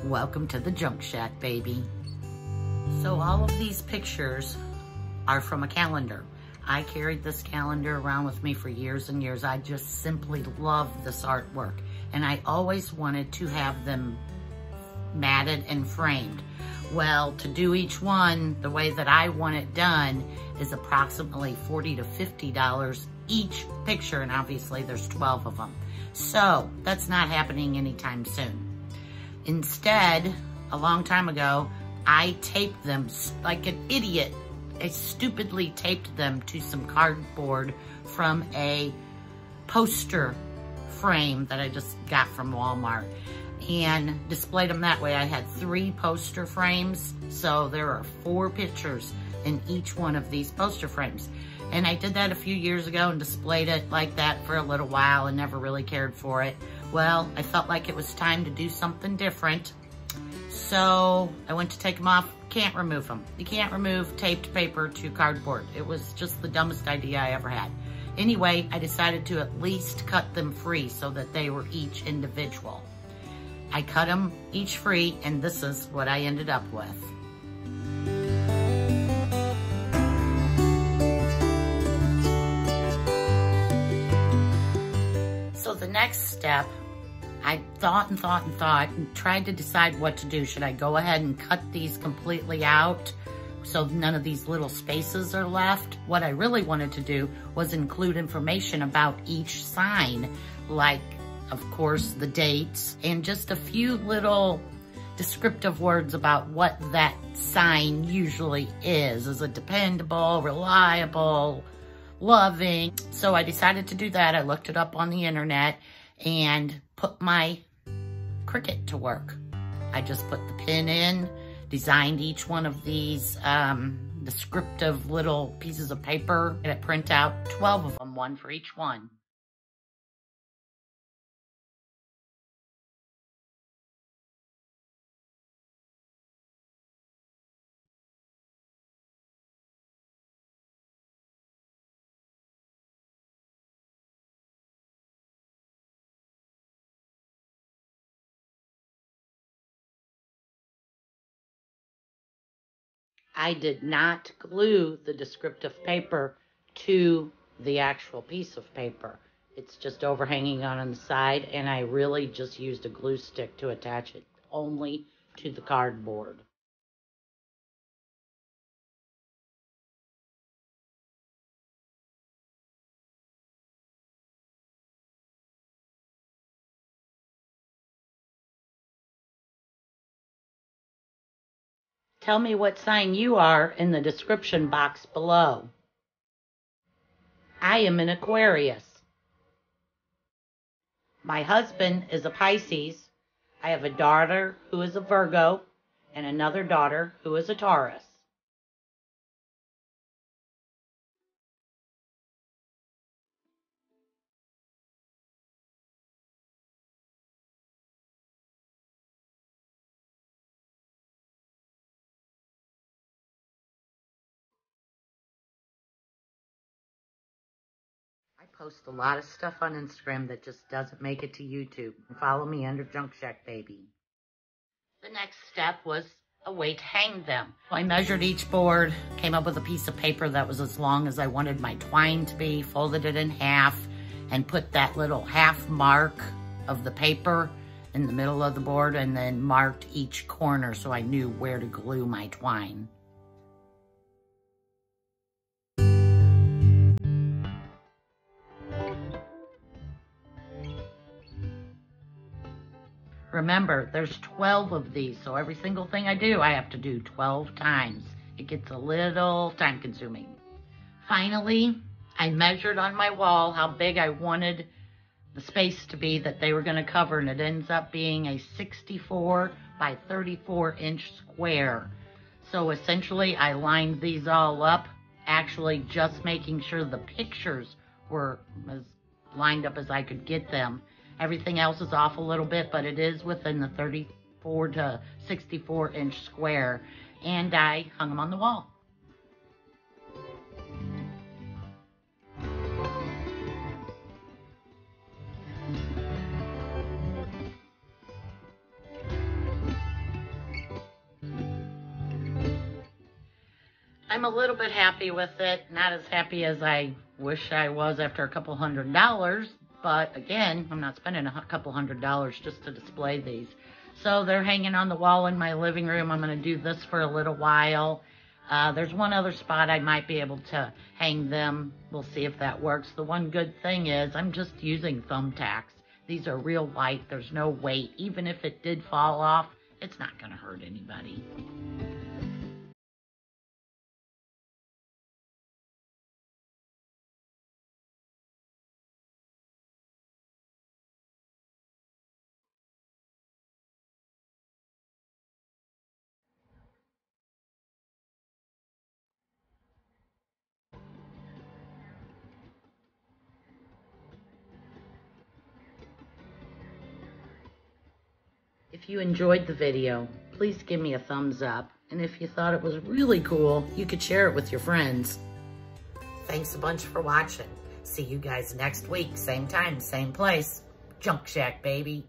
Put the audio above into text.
Welcome to the Junk Shack, baby. So all of these pictures are from a calendar. I carried this calendar around with me for years and years. I just simply love this artwork. And I always wanted to have them matted and framed. Well, to do each one the way that I want it done is approximately $40 to $50 each picture, and obviously there's 12 of them. So that's not happening anytime soon. Instead, a long time ago, I taped them like an idiot. I stupidly taped them to some cardboard from a poster frame that I just got from Walmart and displayed them that way. I had 3 poster frames, so there are 4 pictures in each one of these poster frames. And I did that a few years ago and displayed it like that for a little while and never really cared for it. Well, I felt like it was time to do something different. So I went to take them off. Can't remove them. You can't remove taped paper to cardboard. It was just the dumbest idea I ever had. Anyway, I decided to at least cut them free so that they were each individual. I cut them each free, and this is what I ended up with. So the next step, I thought and tried to decide what to do. Should I go ahead and cut these completely out so none of these little spaces are left? What I really wanted to do was include information about each sign, like, of course, the dates, and just a few little descriptive words about what that sign usually is. Is it dependable, reliable, loving? So I decided to do that. I looked it up on the internet and put my Cricut to work. I just put the pin in, designed each one of these descriptive little pieces of paper, and I print out 12 of them, one for each one. I did not glue the descriptive paper to the actual piece of paper. It's just overhanging on the side, and I really just used a glue stick to attach it only to the cardboard. Tell me what sign you are in the description box below. I am an Aquarius. My husband is a Pisces. I have a daughter who is a Virgo and another daughter who is a Taurus. I post a lot of stuff on Instagram that just doesn't make it to YouTube. Follow me under Junk Shack, baby. The next step was a way to hang them. I measured each board, came up with a piece of paper that was as long as I wanted my twine to be, folded it in half, and put that little half mark of the paper in the middle of the board, and then marked each corner so I knew where to glue my twine. Remember, there's 12 of these, so every single thing I do, I have to do 12 times. It gets a little time-consuming. Finally, I measured on my wall how big I wanted the space to be that they were going to cover, and it ends up being a 64 by 34 inch square. So essentially, I lined these all up, actually just making sure the pictures were as lined up as I could get them. Everything else is off a little bit, but it is within the 34 to 64 inch square, and I hung them on the wall. I'm a little bit happy with it. Not as happy as I wish I was after a couple $100s. But again, I'm not spending a couple $100s just to display these. So they're hanging on the wall in my living room. I'm going to do this for a little while. There's one other spot I might be able to hang them. We'll see if that works. The one good thing is I'm just using thumbtacks. These are real light. There's no weight. Even if it did fall off, it's not going to hurt anybody. If you enjoyed the video, please give me a thumbs up. And if you thought it was really cool, you could share it with your friends. Thanks a bunch for watching. See you guys next week. Same time, same place. Junk Shack, baby.